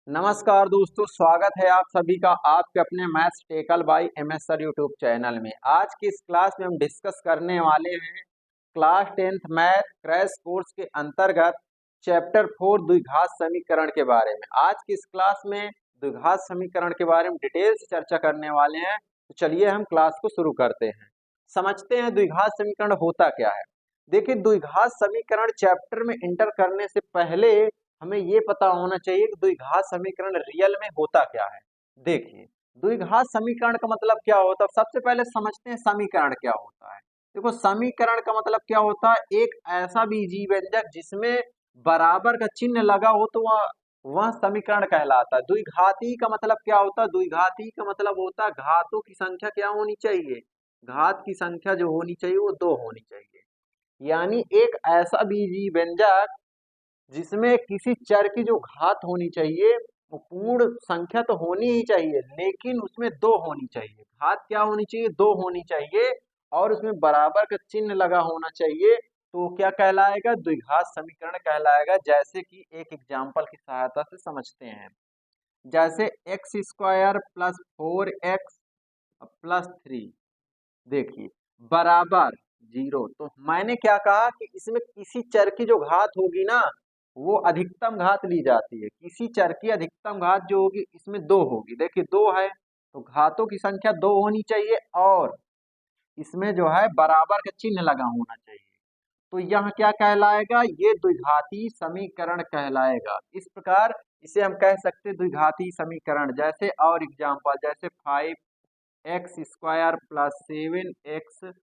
नमस्कार दोस्तों, स्वागत है आप सभी का आपके अपने maths tackle by MS sir YouTube channel में। आज की इस क्लास में हम डिस्कस करने वाले हैं class 10th math crash course के अंतर्गत चैप्टर 4 द्विघात समीकरण के बारे में। आज की इस क्लास में द्विघात समीकरण के बारे में डिटेल से चर्चा करने वाले हैं। तो चलिए हम क्लास को शुरू करते हैं, समझते हैं द्विघात समीकरण होता क्या है। देखिए, द्विघात समीकरण चैप्टर में इंटर करने से पहले हमें ये पता होना चाहिए कि द्विघात समीकरण रियल में होता क्या है। देखिए, द्विघात समीकरण का मतलब क्या होता है, सबसे पहले समझते हैं समीकरण क्या होता है। देखो, समीकरण का मतलब क्या होता है, एक ऐसा बीजीय व्यंजक जिसमें बराबर का चिन्ह लगा हो तो वह समीकरण कहलाता है। द्विघाती का मतलब क्या होता है, द्विघाती का मतलब होता है घातों की संख्या क्या होनी चाहिए, घात की संख्या जो होनी चाहिए वो 2 होनी चाहिए। यानी एक ऐसा बीजीय व्यंजक जिसमें किसी चर की जो घात होनी चाहिए वो पूर्ण संख्या तो होनी ही चाहिए, लेकिन उसमें 2 होनी चाहिए। घात क्या होनी चाहिए, 2 होनी चाहिए, और उसमें बराबर का चिन्ह लगा होना चाहिए। तो क्या कहलाएगा, द्विघात समीकरण कहलाएगा। जैसे कि एक एग्जाम्पल की सहायता से समझते हैं। जैसे x square plus 4x plus 3, देखिए बराबर 0। तो मैंने क्या कहा कि इसमें किसी चर की जो घात होगी ना वो अधिकतम घात ली जाती है। किसी चर की अधिकतम घात जो होगी इसमें 2 होगी। देखिए 2 है तो घातों की संख्या 2 होनी चाहिए, और इसमें जो है बराबर का चिन्ह लगा होना चाहिए। तो यह क्या कहलाएगा, ये द्विघाती समीकरण कहलाएगा। इस प्रकार इसे हम कह सकते हैं द्विघाती समीकरण। जैसे और एग्जाम्पल, जैसे 5x square plus 7x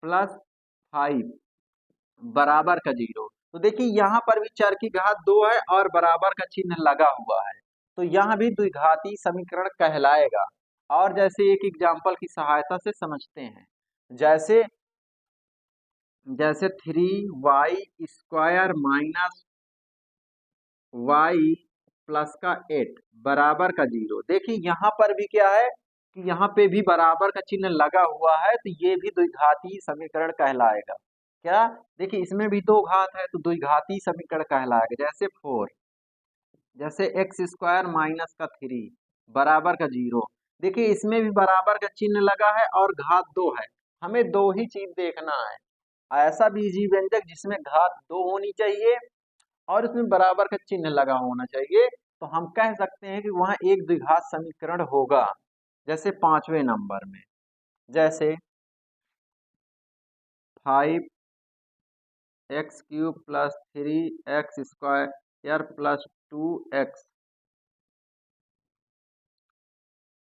plus 5 बराबर का 0। तो देखिए यहाँ पर भी चर की घात 2 है और बराबर का चिन्ह लगा हुआ है, तो यहाँ भी द्विघाती समीकरण कहलाएगा। और जैसे एक एग्जाम्पल की सहायता से समझते हैं। जैसे जैसे 3y square minus y plus का 8 बराबर का 0। देखिए यहाँ पर भी क्या है कि यहाँ पे भी बराबर का चिन्ह लगा हुआ है, तो ये भी द्विघाती समीकरण कहलाएगा। क्या, देखिए इसमें भी 2 घात है तो द्विघाती समीकरण कहलाएगा। जैसे 4, जैसे एक्स स्क्वायर माइनस का 3 बराबर का 0। देखिए इसमें भी बराबर का चिन्ह लगा है और घात 2 है। हमें 2 ही चीज देखना है, ऐसा बीजीय व्यंजक जिसमें घात 2 होनी चाहिए और उसमें बराबर का चिन्ह लगा होना चाहिए, तो हम कह सकते हैं कि वहां एक द्विघात समीकरण होगा। जैसे 5वें नंबर में, जैसे 5x³ plus 3x² plus 2x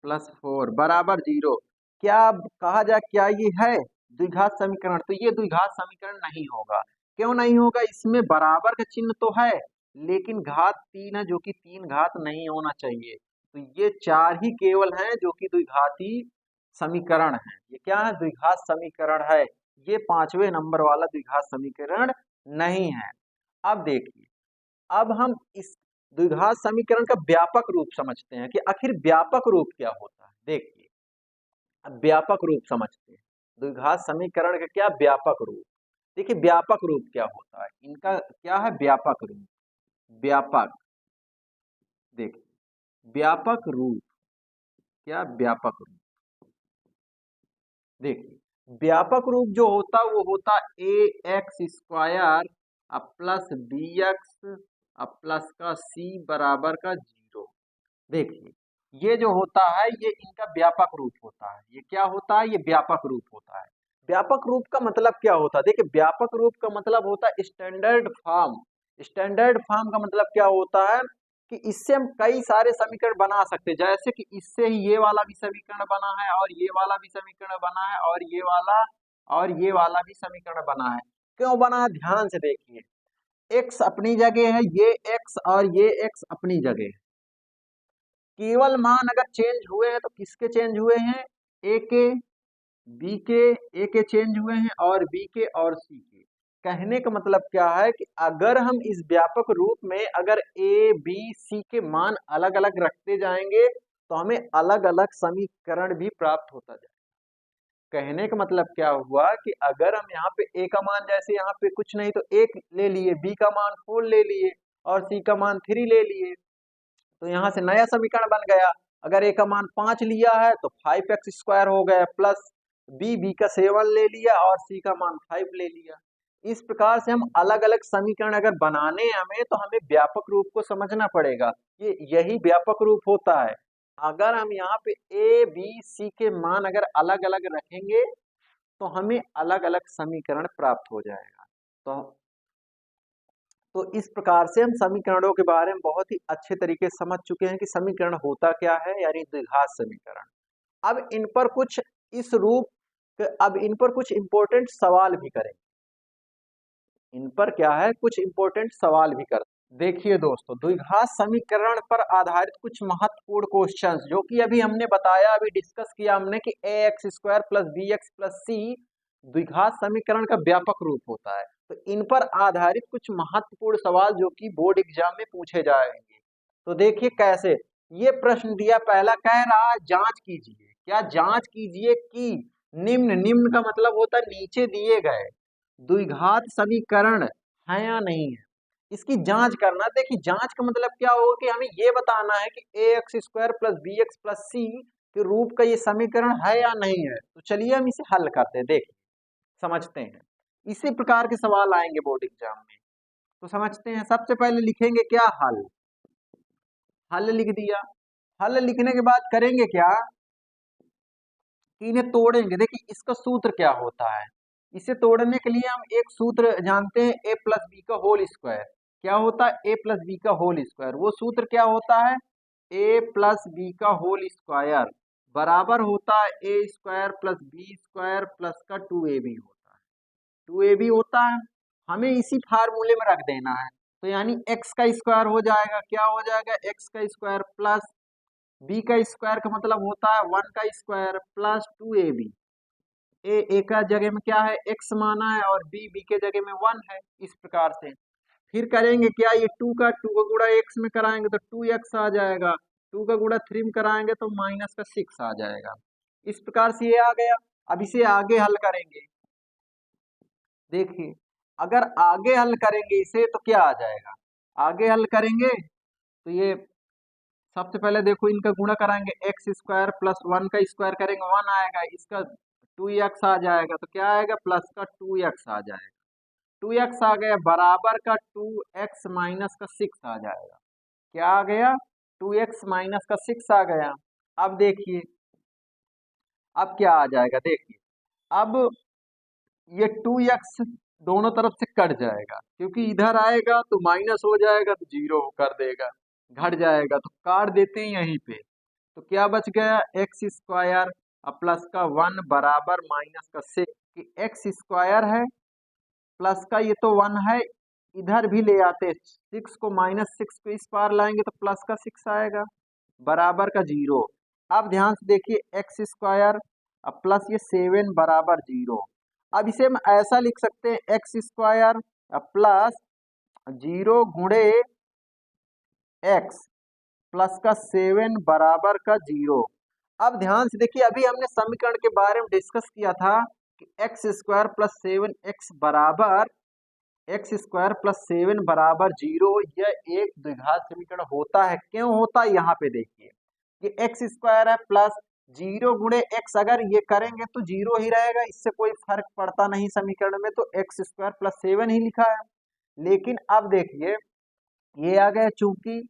plus 4 बराबर 0। क्या कहा जाए, क्या ये है द्विघात समीकरण? तो ये द्विघात समीकरण नहीं होगा। क्यों नहीं होगा, इसमें बराबर का चिन्ह तो है लेकिन घात 3 है, जो कि 3 घात नहीं होना चाहिए। तो ये 4 ही केवल हैं जो कि द्विघाती समीकरण है। ये क्या है, द्विघात समीकरण है। ये 5वें नंबर वाला द्विघात समीकरण नहीं है। अब देखिए, अब हम इस द्विघात समीकरण का व्यापक रूप समझते हैं कि आखिर व्यापक रूप क्या होता है। देखिए, अब व्यापक रूप समझते हैं द्विघात समीकरण का क्या व्यापक रूप। देखिए व्यापक रूप क्या होता है, इनका क्या है व्यापक रूप। व्यापक, देखिए व्यापक रूप, क्या व्यापक रूप, देखिए व्यापक रूप जो होता है वो होता A X square plus B X plus का सी बराबर का 0। देखिए ये जो होता है ये इनका व्यापक रूप होता है। ये क्या होता है, ये व्यापक रूप होता है। व्यापक रूप का मतलब क्या होता है, देखिए व्यापक रूप का मतलब होता है स्टैंडर्ड फॉर्म। स्टैंडर्ड फॉर्म का मतलब क्या होता है कि इससे हम कई सारे समीकरण बना सकते हैं। जैसे कि इससे ही ये वाला भी समीकरण बना है और ये वाला भी समीकरण बना है और ये वाला और ये वाला भी समीकरण बना है। क्यों बना है, ध्यान से देखिए। एक्स अपनी जगह है, ये एक्स और ये एक्स अपनी जगह है। केवल मान अगर चेंज हुए हैं तो किसके चेंज हुए हैं, ए के, बी के, ए के चेंज हुए हैं और बी के और सी के। कहने का मतलब क्या है कि अगर हम इस व्यापक रूप में अगर ए बी सी के मान अलग अलग रखते जाएंगे तो हमें अलग अलग समीकरण भी प्राप्त होता जाएगा। कहने का मतलब क्या हुआ कि अगर हम यहाँ पे ए का मान, जैसे यहाँ पे कुछ नहीं तो 1 ले लिए, बी का मान 4 ले लिए और सी का मान 3 ले लिए, तो यहाँ से नया समीकरण बन गया। अगर ए का मान 5 लिया है तो 5x² हो गया, प्लस बी का 7 ले लिया और सी का मान 5 ले लिया। इस प्रकार से हम अलग अलग समीकरण अगर बनाने हमें तो हमें व्यापक रूप को समझना पड़ेगा। ये यही व्यापक रूप होता है। अगर हम यहाँ पे ए बी सी के मान अगर अलग अलग रखेंगे तो हमें अलग अलग समीकरण प्राप्त हो जाएगा। तो इस प्रकार से हम समीकरणों के बारे में बहुत ही अच्छे तरीके से समझ चुके हैं कि समीकरण होता क्या है, यानी द्विघात समीकरण। अब इन पर कुछ इस रूप अब इन पर कुछ इंपॉर्टेंट सवाल भी करेंगे। इन पर क्या है, कुछ इंपॉर्टेंट सवाल भी कर। देखिए दोस्तों, द्विघात समीकरण पर आधारित कुछ महत्वपूर्ण क्वेश्चंस जो कि अभी हमने बताया, अभी डिस्कस किया हमने कि ax² plus bx plus c द्विघात समीकरण का व्यापक रूप होता है। तो इन पर आधारित कुछ महत्वपूर्ण सवाल जो कि बोर्ड एग्जाम में पूछे जाएंगे। तो देखिए कैसे ये प्रश्न दिया, पहला कह रहा है जांच कीजिए। क्या जांच कीजिए कि निम्न का मतलब होता है नीचे दिए गए द्विघात समीकरण है या नहीं है, इसकी जांच करना। देखिए जांच का मतलब क्या होगा कि हमें ये बताना है कि ax² plus bx plus c के रूप का ये समीकरण है या नहीं है। तो चलिए हम इसे हल करते हैं, देखिए समझते हैं। इसी प्रकार के सवाल आएंगे बोर्ड एग्जाम में, तो समझते हैं। सबसे पहले लिखेंगे क्या, हल। हल लिख दिया। हल लिखने के बाद करेंगे क्या कि इन्हें तोड़ेंगे। देखिए इसका सूत्र क्या होता है, इसे तोड़ने के लिए हम एक सूत्र जानते हैं, a प्लस बी का होल स्क्वायर। क्या होता है, a प्लस बी का होल स्क्वायर। वो सूत्र क्या होता है, a प्लस बी का होल स्क्वायर बराबर होता है a² प्लस b² प्लस का 2ab होता है। 2ab होता है, हमें इसी फार्मूले में रख देना है। तो यानी x का स्क्वायर हो जाएगा, क्या हो जाएगा, x का स्क्वायर प्लस b का स्क्वायर का मतलब होता है 1 का स्क्वायर प्लस 2ab। ए का जगह में क्या है, x माना है और b के जगह में 1 है। इस प्रकार से फिर करेंगे क्या, ये 2 का गुणा x में कराएंगे तो 2x आ जाएगा, 2 का गुणा 3 में कराएंगे तो माइनस का 6 आ जाएगा। इस प्रकार से ये आ गया। अब इसे आगे हल करेंगे। देखिए अगर आगे हल करेंगे इसे तो क्या आ जाएगा, आगे हल करेंगे तो ये सबसे पहले देखो इनका गुणा कराएंगे, x² प्लस 1 का स्क्वायर करेंगे 1 आएगा, इसका 2x आ जाएगा तो क्या आएगा, प्लस का 2x आ जाएगा। 2x आ गया बराबर का 2x माइनस का 6 आ जाएगा। क्या आ गया, 2x माइनस का 6 आ गया। अब देखिए अब क्या आ जाएगा, देखिए अब ये 2x दोनों तरफ से कट जाएगा, क्योंकि इधर आएगा तो माइनस हो जाएगा तो जीरो कर देगा, घट जाएगा तो काट देते हैं यहीं पे। तो क्या बच गया, x² प्लस का 1 बराबर माइनस का 6 कि x² है प्लस का ये तो 1 है, इधर भी ले आते 6 को, -6 को इस पार लाएंगे तो प्लस का 6 आएगा बराबर का 0। अब ध्यान से देखिए x² प्लस ये 7 बराबर 0। अब इसे हम ऐसा लिख सकते हैं x² प्लस 0 गुणे x प्लस का 7 बराबर का 0। अब ध्यान से देखिए अभी हमने समीकरण के बारे में डिस्कस किया था कि x² प्लस 7x बराबर x² प्लस 7 बराबर 0 यह एक द्विघात समीकरण होता है। क्यों होता है, यहाँ पे देखिए कि x² है प्लस 0 गुणे x, अगर ये करेंगे तो 0 ही रहेगा, इससे कोई फर्क पड़ता नहीं समीकरण में, तो x² प्लस 7 ही लिखा है। लेकिन अब देखिए ये आ गया चूंकि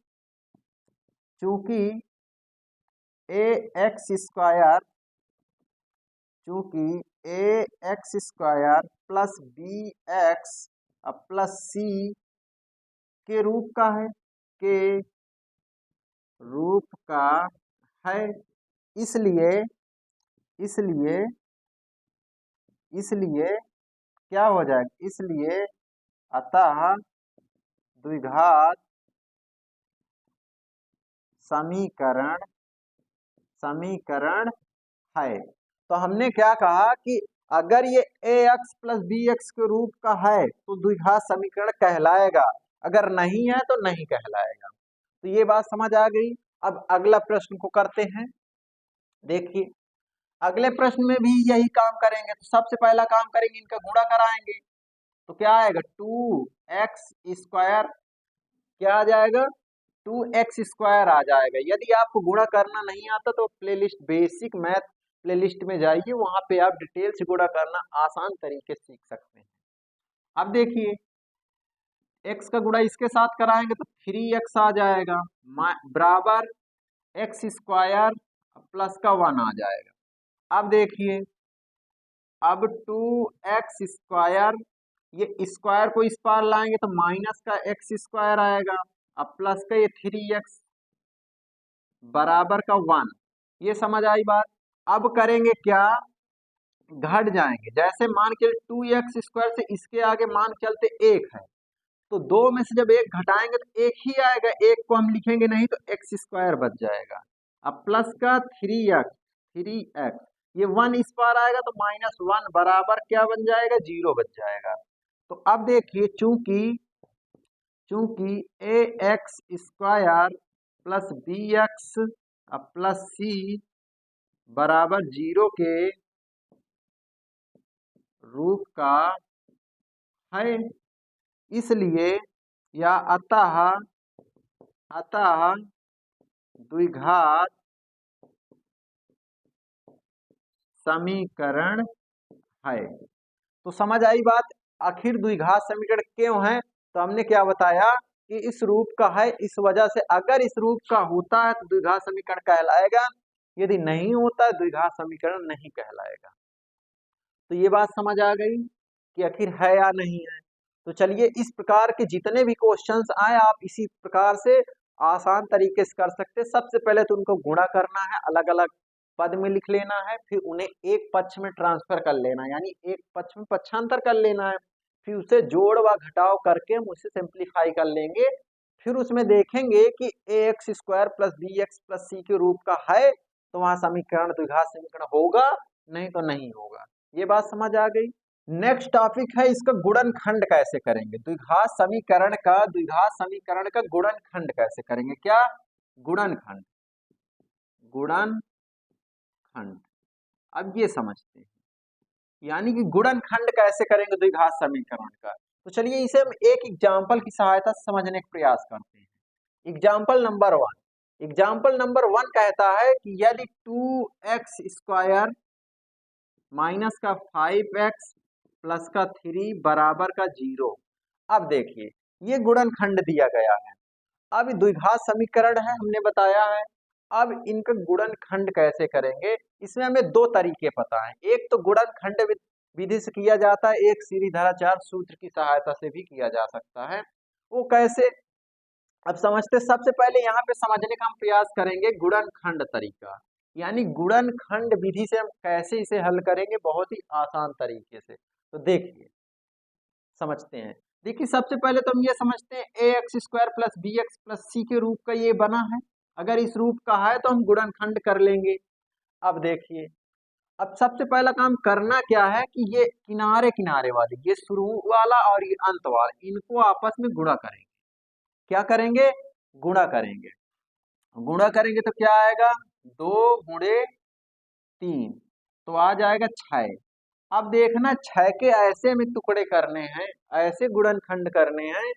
ax² चूंकि ax² plus bx plus c के रूप का है, के रूप का है, इसलिए इसलिए इसलिए क्या हो जाएगा, इसलिए अतः द्विघात समीकरण समीकरण है। तो हमने क्या कहा कि अगर ये ax प्लस bx के रूप का है तो द्विघात समीकरण कहलाएगा, अगर नहीं है तो नहीं कहलाएगा। तो ये बात समझ आ गई। अब अगला प्रश्न को करते हैं। देखिए अगले प्रश्न में भी यही काम करेंगे। तो सबसे पहला काम करेंगे, इनका गुणा कराएंगे तो क्या आएगा, 2x² क्या आ जाएगा, 2x² आ जाएगा। यदि आपको गुणा करना नहीं आता तो प्लेलिस्ट बेसिक मैथ प्लेलिस्ट में जाइए, वहां पे आप डिटेल से गुणा करना आसान तरीके से सीख सकते हैं। अब देखिए x का गुणा इसके साथ कराएंगे तो 3x आ जाएगा बराबर x² प्लस का 1 आ जाएगा। अब देखिए अब 2x², ये स्क्वायर को इस पार लाएंगे तो माइनस का x² आएगा, अब प्लस का ये 3x बराबर का 1। ये समझ आई बात। अब करेंगे क्या, घट जाएंगे। जैसे मान के 2x² से इसके आगे मान चलते 1 है, तो 2 में से जब 1 घटाएंगे तो 1 ही आएगा, 1 को हम लिखेंगे नहीं तो x² बच जाएगा। अब प्लस का 3x, ये 1 इस पार आएगा तो -1 बराबर क्या बन जाएगा, 0 बच जाएगा। तो अब देखिए चूंकि ax² plus bx plus c बराबर 0 के रूप का है, इसलिए या अतः द्विघात समीकरण है। तो समझ आई बात। आखिर द्विघात समीकरण क्यों है, तो हमने क्या बताया कि इस रूप का है, इस वजह से अगर इस रूप का होता है तो द्विघात समीकरण कहलाएगा, यदि नहीं होता है द्विघात समीकरण नहीं कहलाएगा। तो ये बात समझ आ गई कि आखिर है या नहीं है। तो चलिए इस प्रकार के जितने भी क्वेश्चंस आए आप इसी प्रकार से आसान तरीके से कर सकते हैं। सबसे पहले तो उनको गुणा करना है, अलग अलग पद में लिख लेना है, फिर उन्हें एक पक्ष में ट्रांसफर कर लेना है, यानी एक पक्ष में पक्षांतर कर लेना है, फिर उसे जोड़ व घटाव करके हम उसे सिंप्लीफाई कर लेंगे। फिर उसमें देखेंगे कि ax² plus bx plus c के रूप का है तो वहां समीकरण द्विघात समीकरण होगा, नहीं तो नहीं होगा। ये बात समझ आ गई। नेक्स्ट टॉपिक है इसका गुणनखंड कैसे करेंगे, द्विघात समीकरण का गुणनखंड कैसे करेंगे। क्या गुणनखंड, अब ये समझते हैं, यानी कि गुणनखंड कैसे करेंगे द्विघात समीकरण का। तो चलिए इसे हम एक एग्जाम्पल की सहायता से समझने का प्रयास करते हैं। एग्जाम्पल नंबर 1 कहता है कि यदि 2x² माइनस का 5x प्लस का 3 बराबर का 0। अब देखिए ये गुणनखंड दिया गया है, अब द्विघात समीकरण है हमने बताया है। अब इनका गुणनखंड कैसे करेंगे, इसमें हमें दो तरीके पता है। एक तो गुणनखंड विधि से किया जाता है, एक सीरीधराचार सूत्र की सहायता से भी किया जा सकता है। वो कैसे, अब समझते। सबसे पहले यहाँ पे समझने का हम प्रयास करेंगे गुणनखंड तरीका, यानी गुणनखंड विधि से हम कैसे इसे हल करेंगे, बहुत ही आसान तरीके से। तो देखिए समझते हैं। देखिए सबसे पहले तो हम ये समझते हैं ax² plus bx plus c के रूप का ये बना है, अगर इस रूप का है तो हम गुणनखंड कर लेंगे। अब देखिए अब सबसे पहला काम करना क्या है कि ये किनारे किनारे वाले, ये शुरू वाला और ये अंत वाला, इनको आपस में गुणा करेंगे। क्या करेंगे, गुणा करेंगे। गुणा करेंगे तो क्या आएगा, 2 गुणे 3 तो आ जाएगा 6। अब देखना 6 के ऐसे में टुकड़े करने हैं, ऐसे गुणनखंड करने हैं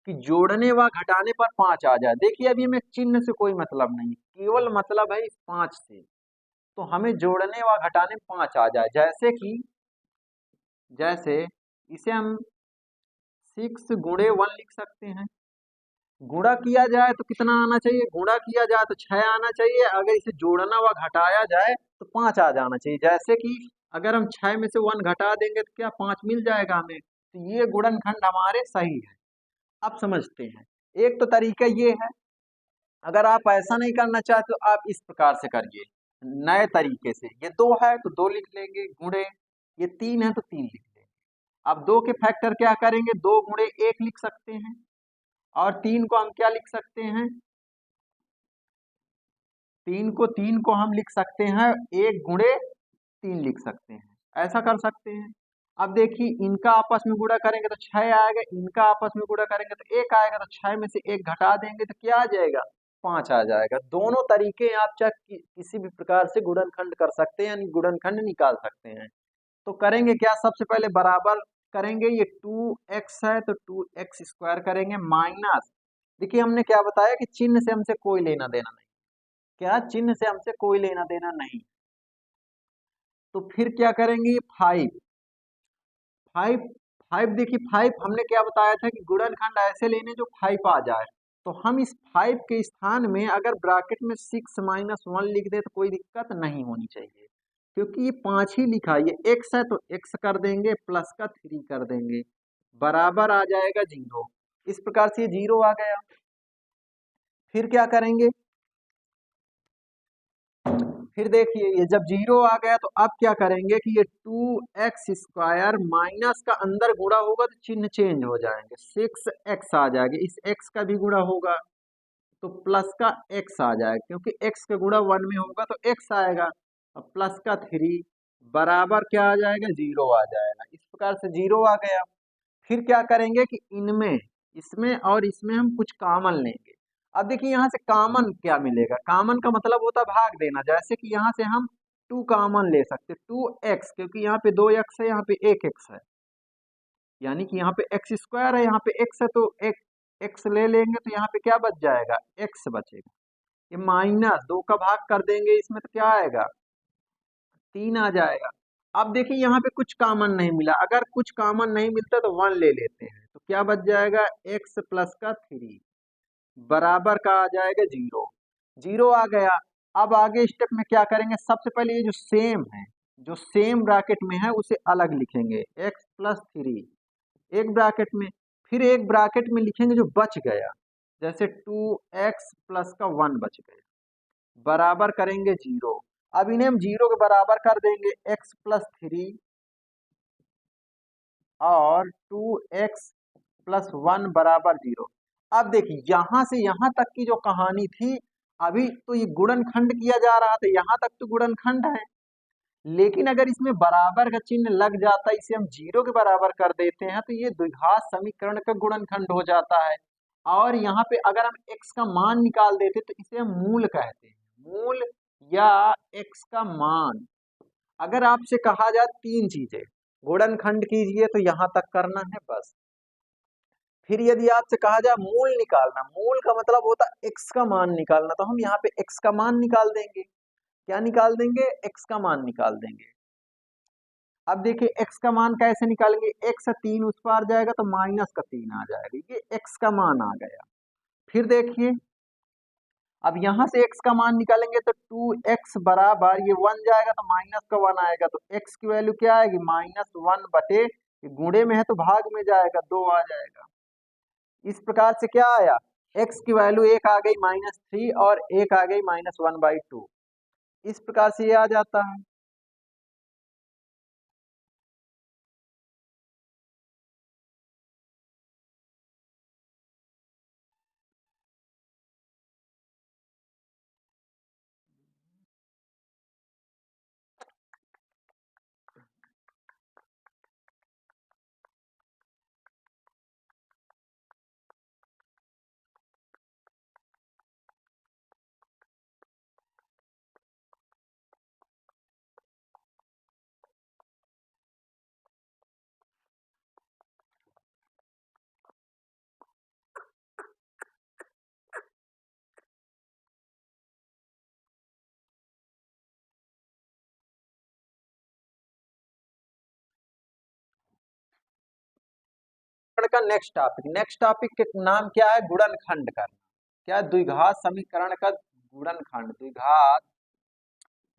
कि जोड़ने व घटाने पर 5 आ जाए। देखिए अभी हमें चिन्ह से कोई मतलब नहीं, केवल मतलब है इस 5 से, तो हमें जोड़ने व घटाने में 5 आ जाए। जैसे इसे हम 6 गुणे 1 लिख सकते हैं। गुणा किया जाए तो कितना आना चाहिए, गुणा किया जाए तो 6 आना चाहिए, अगर इसे जोड़ना व घटाया जाए तो 5 आ जाना चाहिए। जैसे कि अगर हम 6 में से 1 घटा देंगे तो क्या 5 मिल जाएगा हमें, तो ये गुणनखंड हमारे सही है। अब समझते हैं, एक तो तरीका ये है, अगर आप ऐसा नहीं करना चाहते तो आप इस प्रकार से करिए नए तरीके से। ये 2 है तो 2 लिख लेंगे गुणे, ये 3 है तो 3 लिख लेंगे। अब 2 के फैक्टर क्या करेंगे, 2 गुणे 1 लिख सकते हैं, और 3 को हम क्या लिख सकते हैं, 3 को हम लिख सकते हैं 1 गुणे 3 लिख सकते हैं, ऐसा कर सकते हैं। अब देखिए इनका आपस में गुणा करेंगे तो 6 आएगा, इनका आपस में गुणा करेंगे तो 1 आएगा, तो 6 में से 1 घटा देंगे तो क्या आ जाएगा, 5 आ जाएगा। दोनों तरीके आप चाहे किसी भी प्रकार से गुणनखंड कर सकते हैं, यानी गुणनखंड निकाल सकते हैं। तो करेंगे क्या, सबसे पहले बराबर करेंगे, ये 2x है तो 2x² करेंगे, माइनस देखिए हमने क्या बताया कि चिन्ह से हमसे कोई लेना देना नहीं, क्या चिन्ह से हमसे कोई लेना देना नहीं। तो फिर क्या करेंगे, फाइव फाइव फाइव देखिए फाइव हमने क्या बताया था कि गुणनखंड ऐसे लेने जो फाइव आ जाए। तो हम इस फाइव के स्थान में अगर ब्रैकेट में 6 - 1 लिख दे तो कोई दिक्कत नहीं होनी चाहिए, क्योंकि ये 5 ही लिखा है, ये x है तो x कर देंगे प्लस का 3 कर देंगे, बराबर आ जाएगा 0। इस प्रकार से ये 0 आ गया। फिर क्या करेंगे, फिर देखिए ये जब 0 आ गया तो अब क्या करेंगे कि ये 2x² माइनस का अंदर गुणा होगा तो चिन्ह चेंज हो जाएंगे, 6x आ जाएगा, इस x का भी गुणा होगा तो प्लस का x आ जाएगा, क्योंकि x का गुणा 1 में होगा तो x आएगा, अब प्लस का 3 बराबर क्या आ जाएगा, 0 आ जाएगा। इस प्रकार से 0 आ गया। फिर क्या करेंगे कि इनमें, इसमें और इसमें हम कुछ कॉमन लेंगे। अब देखिए यहाँ से कॉमन क्या मिलेगा, कॉमन का मतलब होता है भाग देना, जैसे कि यहाँ से हम 2 कॉमन ले सकते, 2x, क्योंकि यहाँ पे 2x है, यहाँ पे 1x है, यानी कि यहाँ पे x² है, यहाँ पे x है, तो एक x ले लेंगे तो यहाँ पे क्या बच जाएगा, x बचेगा। ये माइनस 2 का भाग कर देंगे इसमें तो क्या आएगा, 3 आ जाएगा। अब देखिए यहाँ पे कुछ कॉमन नहीं मिला, अगर कुछ कॉमन नहीं मिलता तो 1 ले लेते हैं, तो क्या बच जाएगा, x प्लस का 3 बराबर का आ जाएगा 0। 0 आ गया। अब आगे स्टेप में क्या करेंगे, सबसे पहले ये जो सेम है, जो सेम ब्रैकेट में है उसे अलग लिखेंगे, x प्लस 3 एक ब्रैकेट में, फिर एक ब्रैकेट में लिखेंगे जो बच गया, जैसे 2x प्लस का 1 बच गया, बराबर करेंगे 0। अब इन्हें हम 0 के बराबर कर देंगे, x प्लस 3 और 2x प्लस 1 बराबर 0। अब देखिए यहां से यहां तक की जो कहानी थी, अभी तो ये गुणनखंड किया जा रहा था, यहां तक तो गुणनखंड है, लेकिन अगर इसमें बराबर का चिन्ह लग जाता है, इसे हम 0 के बराबर कर देते हैं तो ये द्विघात समीकरण का गुणनखंड हो जाता है। और यहाँ पे अगर हम x का मान निकाल देते तो इसे हम मूल कहते हैं, मूल या x का मान। अगर आपसे कहा जाए 3 चीजें, गुणनखंड कीजिए तो यहाँ तक करना है बस। फिर यदि आपसे कहा जाए मूल निकालना, मूल का मतलब होता है x का मान निकालना, तो हम यहाँ पे x का मान निकाल देंगे। क्या निकाल देंगे, x का मान निकाल देंगे। अब देखिए x का मान कैसे निकालेंगे, x 3 उस पार जाएगा तो माइनस का 3 आ जाएगा, ये x का मान आ गया। फिर देखिए अब यहां से x का मान निकालेंगे तो 2x बराबर ये 1 जाएगा तो माइनस का 1 आएगा, तो x की वैल्यू क्या आएगी, -1 बटे, गुणे में है तो भाग में जाएगा, 2 आ जाएगा। इस प्रकार से क्या आया, x की वैल्यू एक आ गई -3 और एक आ गई -1/2। इस प्रकार से ये आ जाता है। का नेक्स्ट टॉपिक के नाम क्या है, गुणनखंड करना। क्या, द्विघात समीकरण का गुणनखंड, द्विघात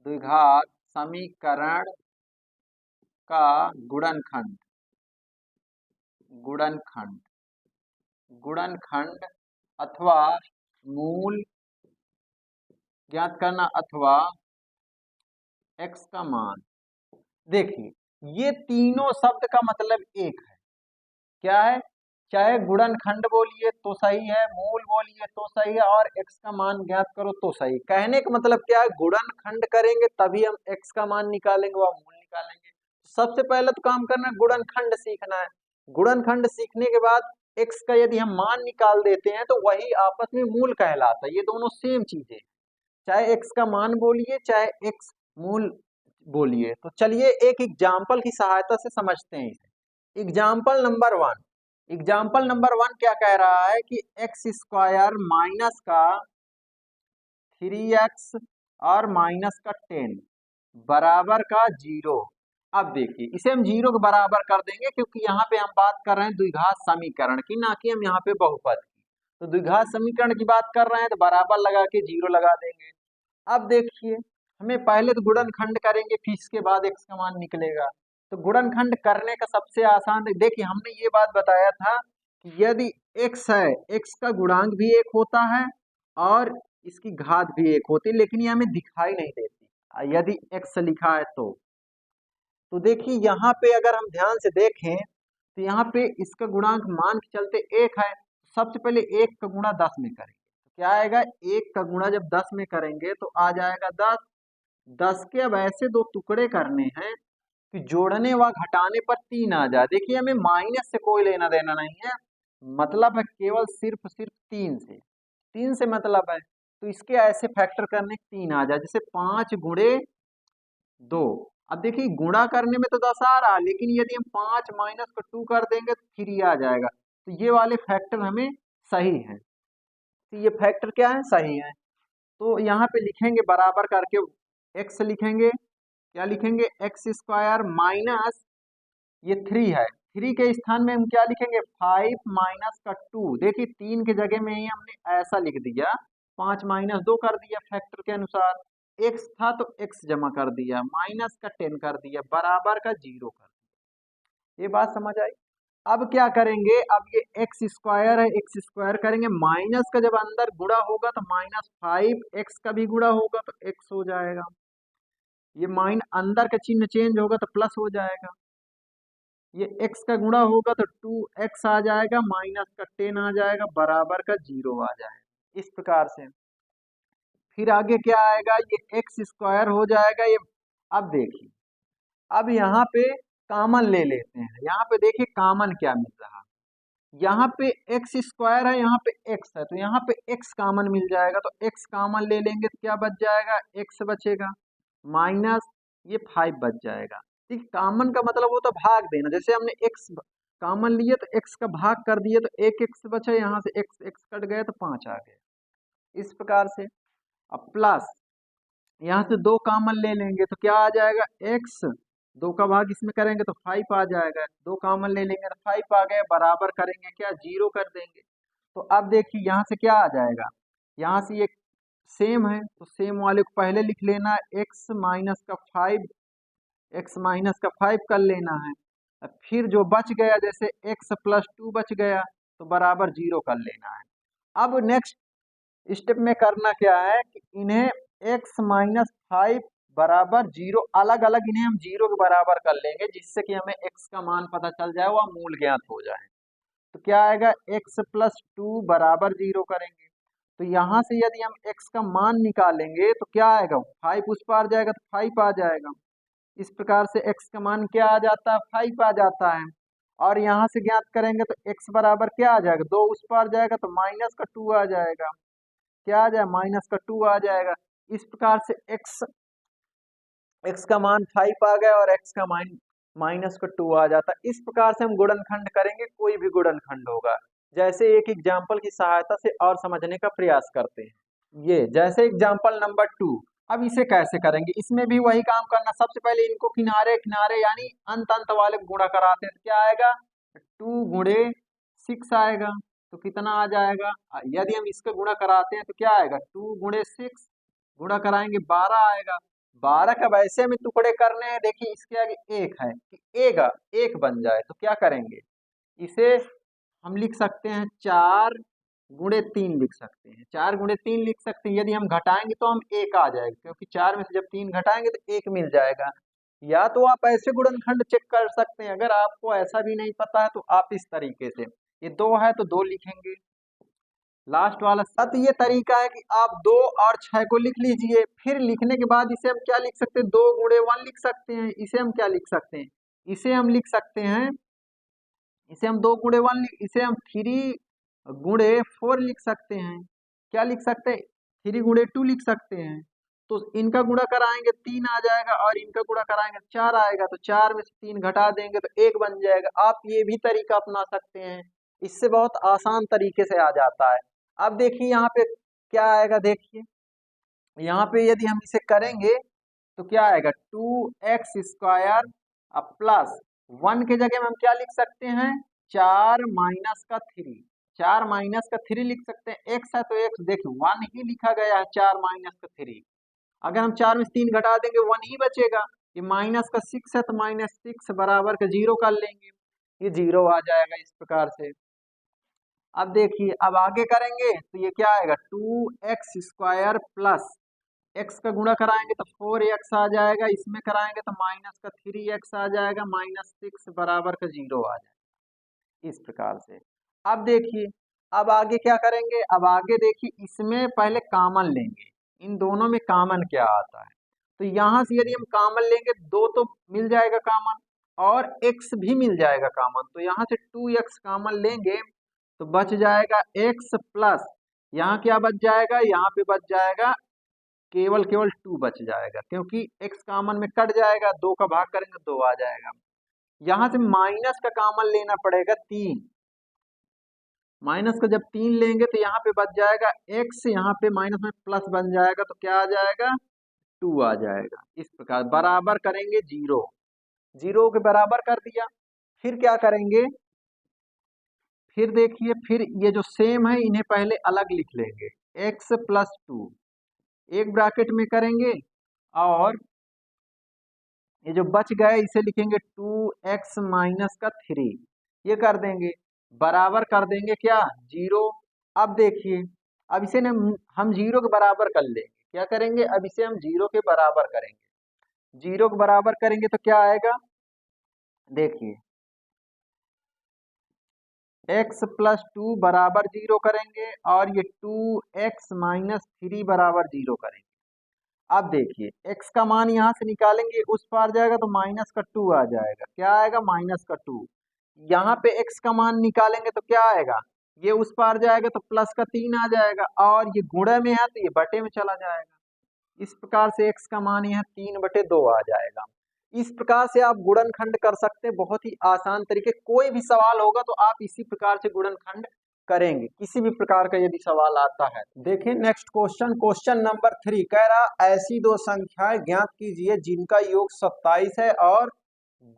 द्विघात समीकरण का गुणनखंड, गुणनखंड गुणनखंड अथवा मूल ज्ञात करना अथवा x का मान। देखिए ये तीनों शब्द का मतलब एक है, क्या है, चाहे गुणनखंड बोलिए तो सही है, मूल बोलिए तो सही है, और x का मान ज्ञात करो तो सही। कहने का मतलब क्या है, गुणनखंड करेंगे तभी हम x का मान निकालेंगे व मूल निकालेंगे। सबसे पहले तो काम करना है गुणनखंड सीखना है, गुणनखंड सीखने के बाद x का यदि हम मान निकाल देते हैं तो वही आपस में मूल कहलाता है, ये दोनों सेम चीजें, चाहे x का मान बोलिए चाहे x मूल बोलिए। तो चलिए एक एग्जाम्पल की सहायता से समझते हैं इसे। एग्जाम्पल नंबर 1, एग्जाम्पल नंबर 1 क्या कह रहा है कि एक्स स्क्वायर माइनस का 3x और माइनस का 10 बराबर का 0। अब देखिए इसे हम 0 के बराबर कर देंगे क्योंकि यहाँ पे हम बात कर रहे हैं द्विघात समीकरण की, ना कि हम यहाँ पे बहुपद की। तो द्विघात समीकरण की बात कर रहे हैं तो बराबर लगा के 0 लगा देंगे। अब देखिए हमें पहले तो गुणनखंड करेंगे, फिर इसके बाद x का मान निकलेगा। तो गुणनखंड करने का सबसे आसान देखिए, हमने ये बात बताया था कि यदि x है, x का गुणांक भी एक होता है और इसकी घात भी एक होती है, लेकिन ये हमें दिखाई नहीं देती यदि x लिखा है तो देखिए यहाँ पे अगर हम ध्यान से देखें तो यहाँ पे इसका गुणांक मान के चलते 1 है। सबसे पहले 1 का गुणा 10 में करेंगे तो क्या आएगा, 1 का गुणा जब 10 में करेंगे तो आ जाएगा 10। 10 के अब ऐसे दो टुकड़े करने हैं कि जोड़ने व घटाने पर 3 आ जाए। देखिए हमें माइनस से कोई लेना देना नहीं है, मतलब है केवल सिर्फ 3 से, 3 से मतलब है। तो इसके ऐसे फैक्टर करने 3 आ जाए, जैसे 5 गुणे 2। अब देखिए गुणा करने में तो 10 आ रहा है, लेकिन यदि हम 5 माइनस का 2 कर देंगे तो 3 आ जाएगा। तो ये वाले फैक्टर हमें सही है, तो ये फैक्टर क्या है, सही है। तो यहाँ पे लिखेंगे बराबर करके x लिखेंगे, क्या लिखेंगे, एक्स स्क्वायर माइनस ये 3 है, 3 के स्थान में हम क्या लिखेंगे, 5 माइनस का 2। देखिए 3 के जगह में ही हमने ऐसा लिख दिया, 5 माइनस 2 कर दिया फैक्टर के अनुसार। x था तो x जमा कर दिया, माइनस का 10 कर दिया, बराबर का 0 कर दिया। ये बात समझ आई। अब क्या करेंगे, अब ये एक्स स्क्वायर है, एक्स स्क्वायर करेंगे, माइनस का जब अंदर गुणा होगा तो -5, एक्स का भी गुणा होगा तो एक्स हो जाएगा। ये माइन अंदर का चिन्ह चेंज होगा तो प्लस हो जाएगा। ये x का गुणा होगा तो 2x आ जाएगा, माइनस का 10 आ जाएगा, बराबर का 0 आ जाएगा। इस प्रकार से फिर आगे क्या आएगा, ये एक्स स्क्वायर हो जाएगा ये। अब देखिए अब यहाँ पे कॉमन ले लेते हैं, यहाँ पे देखिए कॉमन क्या मिल रहा, यहाँ पे एक्स स्क्वायर है, यहाँ पे एक्स है, तो यहाँ पे एक्स कॉमन मिल जाएगा। तो एक्स कॉमन ले लेंगे तो क्या बच जाएगा, एक्स बचेगा, माइनस ये 5 बच जाएगा। ठीक, कॉमन का मतलब होता है भाग देना, जैसे हमने एक्स कॉमन लिए तो एक्स का भाग कर दिए तो एक एक्स बचा, यहाँ से एक्स एक्स कट गए तो 5 आ गए, इस प्रकार से। अब प्लस यहाँ से 2 कॉमन ले लेंगे तो क्या आ जाएगा, एक्स, 2 का भाग इसमें करेंगे तो 5 आ जाएगा, 2 कॉमन ले लेंगे तो 5 आ गए, बराबर करेंगे क्या, 0 कर देंगे। तो अब देखिए यहाँ से क्या आ जाएगा, यहाँ से ये सेम है तो सेम वाले को पहले लिख लेना, एक्स माइनस का 5, एक्स माइनस का 5 कर लेना है। अब फिर जो बच गया, जैसे एक्स प्लस 2 बच गया तो बराबर 0 कर लेना है। अब नेक्स्ट स्टेप में करना क्या है कि इन्हें x-5 बराबर 0 अलग अलग इन्हें हम 0 के बराबर कर लेंगे, जिससे कि हमें x का मान पता चल जाए, वह मूल ज्ञात हो जाए। तो क्या आएगा, x प्लस 2 बराबर 0 करेंगे तो यहाँ से यदि हम x का मान निकालेंगे तो क्या आएगा, 5 उस पार जाएगा तो 5 आ जाएगा। इस प्रकार से x का मान क्या आ जाता है, 5 आ जाता है। और यहाँ से ज्ञात करेंगे तो x बराबर क्या आ जाएगा, 2 उस पार जाएगा तो माइनस का 2 आ जाएगा, क्या आ जाए, माइनस का 2 आ जाएगा। इस प्रकार से x का मान 5 आ गया और x का माइनस का 2 आ जाता है। इस प्रकार से हम गुणनखंड करेंगे, कोई भी गुणनखंड होगा। जैसे एक एग्जाम्पल की सहायता से और समझने का प्रयास करते हैं। ये जैसे एग्जाम्पल नंबर 2, अब इसे कैसे करेंगे, इसमें भी वही काम करना। सबसे पहले इनको किनारे किनारे यानी अंत अंत वाले को गुणा कराते हैं तो क्या आएगा, 2 गुणे 6 आएगा, तो कितना आ जाएगा, यदि हम इसका गुणा कराते हैं तो क्या आएगा, 2 गुणे 6 गुणा कराएंगे 12 आएगा। 12 का वैसे में टुकड़े करने हैं, देखिए इसके आगे 1 है कि एक बन जाए तो क्या करेंगे, इसे हम लिख सकते हैं 4 गुणे 3 लिख सकते हैं, 4 गुणे 3 लिख सकते हैं। यदि हम घटाएंगे तो हम 1 आ जाएगा, क्योंकि 4 में से जब 3 घटाएंगे तो 1 मिल जाएगा। या तो आप ऐसे गुणनखंड चेक कर सकते हैं, अगर आपको ऐसा भी नहीं पता है तो आप इस तरीके से, ये 2 है तो 2 लिखेंगे, लास्ट वाला 7। ये तरीका है कि आप 2 और 6 को लिख लीजिए, फिर लिखने के बाद इसे हम क्या लिख सकते हैं, 2 गुणे 1 लिख सकते हैं। इसे हम क्या लिख सकते हैं, इसे हम लिख सकते हैं, इसे हम 2 गुणे 1, इसे हम 3 गुणे 4 लिख सकते हैं। क्या लिख सकते हैं, 3 गुणे 2 लिख सकते हैं। तो इनका गुणा कराएंगे 3 आ जाएगा और इनका गुणा कराएंगे 4 आएगा, तो 4 में से 3 घटा देंगे तो 1 बन जाएगा। आप ये भी तरीका अपना सकते हैं, इससे बहुत आसान तरीके से आ जाता है। अब देखिए यहाँ पे क्या आएगा, देखिए यहाँ पे यदि हम इसे करेंगे तो क्या आएगा, 2x² प्लस 1 के जगह में हम क्या लिख सकते हैं, 4 - का 3, 4 - का 3 लिख सकते हैं। x है तो x, देखिए 1 ही लिखा गया है, 4 - का 3। अगर हम 4 में से 3 घटा देंगे 1 ही बचेगा। ये -का 6 है तो -6 बराबर का 0 कर लेंगे, ये 0 आ जाएगा इस प्रकार से। अब देखिए अब आगे करेंगे तो ये क्या आएगा, 2x² प्लस x का गुणा कराएंगे तो 4x आ जाएगा, इसमें कराएंगे तो -का 3x आ जाएगा, -6 बराबर का 0 आ जाएगा इस प्रकार से। अब देखिए अब आगे क्या करेंगे, अब आगे देखिए इसमें पहले कॉमन लेंगे, इन दोनों में कॉमन क्या आता है, तो यहाँ से यदि हम कॉमन लेंगे 2 तो मिल जाएगा कॉमन और x भी मिल जाएगा कॉमन, तो यहाँ से 2x कॉमन लेंगे तो बच जाएगा x प्लस यहाँ क्या बच जाएगा, यहाँ पे बच जाएगा केवल केवल 2 बच जाएगा, क्योंकि x कॉमन में कट जाएगा, 2 का भाग करेंगे 2 आ जाएगा। यहाँ से माइनस का कॉमन लेना पड़ेगा 3, माइनस का जब 3 लेंगे तो यहाँ पे बच जाएगा x, यहाँ पे माइनस में प्लस बन जाएगा तो क्या आ जाएगा, 2 आ जाएगा। इस प्रकार बराबर करेंगे 0, 0 के बराबर कर दिया। फिर क्या करेंगे, फिर देखिए फिर ये जो सेम है इन्हें पहले अलग लिख लेंगे, x प्लस 2 एक ब्रैकेट में करेंगे और ये जो बच गए इसे लिखेंगे 2x - का 3, ये कर देंगे, बराबर कर देंगे क्या, 0। अब देखिए अब इसे न हम 0 के बराबर कर लेंगे, क्या करेंगे, अब इसे हम 0 के बराबर करेंगे, 0 के बराबर करेंगे तो क्या आएगा, देखिए x प्लस 2 बराबर 0 करेंगे और ये 2x - 3 बराबर 0 करेंगे। अब देखिए x का मान यहाँ से निकालेंगे, उस पार जाएगा तो -का 2 आ जाएगा, क्या आएगा, -का 2। यहाँ पे x का मान निकालेंगे तो क्या आएगा, ये उस पार जाएगा तो +का 3 आ जाएगा और ये गुणे में है तो ये बटे में चला जाएगा। इस प्रकार से x का मान यहाँ 3/2 आ जाएगा। इस प्रकार से आप गुणनखंड कर सकते हैं, बहुत ही आसान तरीके। कोई भी सवाल होगा तो आप इसी प्रकार से गुणनखंड करेंगे, किसी भी प्रकार का यदि सवाल आता है। देखिए नेक्स्ट क्वेश्चन, क्वेश्चन नंबर 3 कह रहा ऐसी दो संख्याएं ज्ञात कीजिए जिनका योग 27 है और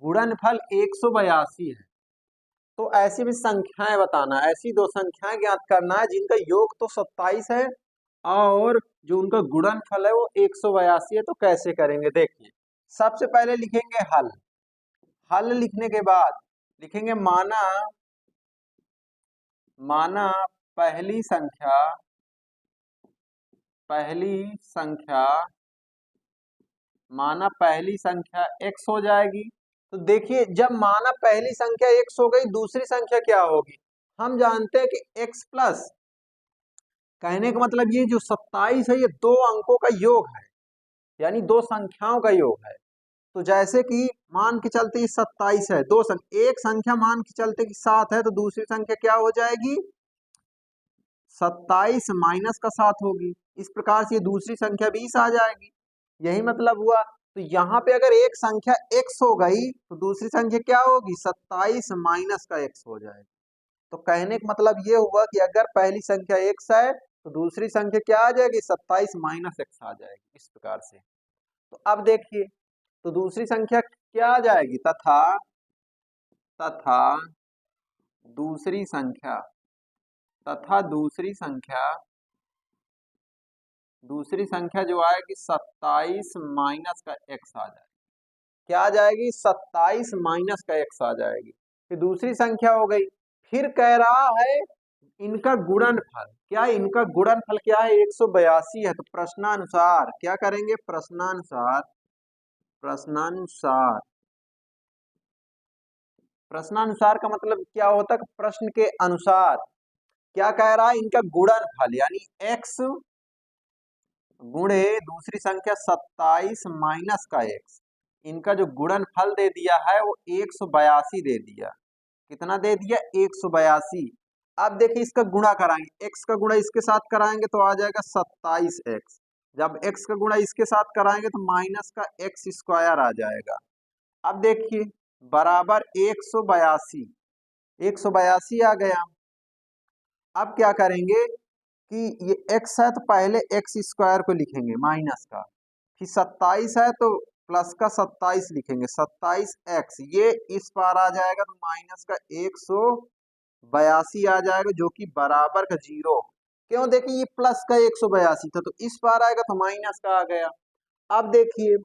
गुणनफल 182 है। तो ऐसी भी संख्याएं बताना, ऐसी दो संख्याएं ज्ञात करना है जिनका योग तो 27 है और जो उनका गुणनफल है वो 182 है। तो कैसे करेंगे, देखिए सबसे पहले लिखेंगे हल, हल लिखने के बाद लिखेंगे माना, माना पहली संख्या, पहली संख्या, माना पहली संख्या x हो जाएगी। तो देखिए जब माना पहली संख्या x हो गई, दूसरी संख्या क्या होगी, हम जानते हैं कि x प्लस, कहने का मतलब ये जो 27 है ये दो अंकों का योग है, यानी दो संख्याओं का योग है। तो जैसे कि मान के चलते ये 27 है, दो संख्या, एक संख्या मान के चलते कि 7 है तो दूसरी संख्या क्या हो जाएगी, 27 - का 7 होगी। इस प्रकार से ये दूसरी संख्या 20 आ जाएगी, यही मतलब हुआ। तो यहाँ पे अगर एक संख्या x हो गई तो दूसरी संख्या क्या होगी, 27 - का x हो जाएगी। तो कहने का मतलब ये हुआ कि अगर पहली संख्या x है तो दूसरी संख्या क्या आ जाएगी, 27 - x आ जाएगी, इस प्रकार से। तो अब देखिए तो दूसरी संख्या क्या आ जाएगी, तथा, तथा दूसरी संख्या, तथा दूसरी संख्या, दूसरी संख्या जो आएगी 27 - का x आ जाएगी, क्या आ जाएगी, 27 - का x आ जाएगी। फिर दूसरी संख्या हो गई, फिर कह रहा है इनका गुणनफल, क्या इनका गुणनफल क्या है, 182 है। तो प्रश्नानुसार क्या करेंगे, प्रश्नानुसार, प्रश्नानुसार, प्रश्नानुसार का मतलब क्या होता है, प्रश्न के अनुसार क्या कह रहा है, इनका गुणनफल यानी x गुणे दूसरी संख्या 27 - का x, इनका जो गुणनफल दे दिया है वो 182 दे दिया। कितना दे दिया, 182। अब देखिए इसका गुणा कराएंगे, x का गुणा इसके साथ कराएंगे तो आ जाएगा 27x, जब x का गुणा इसके साथ कराएंगे तो -का x² आ जाएगा। अब देखिए बराबर 182, 182 आ गया। अब क्या करेंगे कि ये x है तो पहले एक्स स्क्वायर को लिखेंगे माइनस का, फिर 27 है तो प्लस का 27 लिखेंगे, 27x ये इस पार आ जाएगा तो माइनस का 182 आ जाएगा जो कि बराबर का 0। क्यों, देखिए ये प्लस का 182 था तो इस पार आएगा तो माइनस का आ गया। अब देखिए,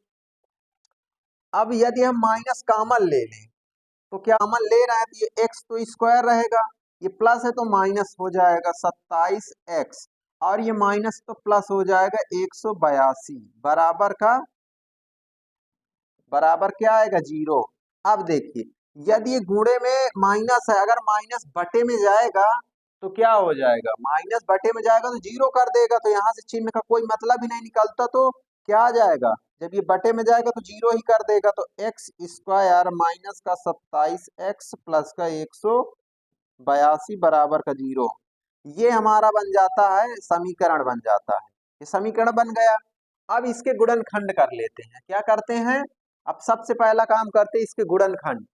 अब यदि हम माइनस कॉमन ले लें तो क्या कॉमन ले रहे हैं तो ये x तो स्क्वायर रहेगा, ये प्लस है तो माइनस हो जाएगा 27x, और ये माइनस तो प्लस हो जाएगा 182 बराबर का बराबर क्या आएगा 0। अब देखिए, यदि ये गुणे में माइनस है, अगर माइनस बटे में जाएगा तो क्या हो जाएगा, माइनस बटे में जाएगा तो 0 कर देगा, तो यहाँ से चिन्ह का कोई मतलब ही नहीं निकलता, तो क्या आ जाएगा, जब ये बटे में जाएगा तो 0 ही कर देगा, तो एक्स स्क्वायर माइनस का 27x प्लस का 182 बराबर का 0, ये हमारा बन जाता है समीकरण, बन जाता है, ये समीकरण बन गया। अब इसके गुणनखंड कर लेते हैं, क्या करते हैं, अब सबसे पहला काम करते हैं इसके गुणनखंड,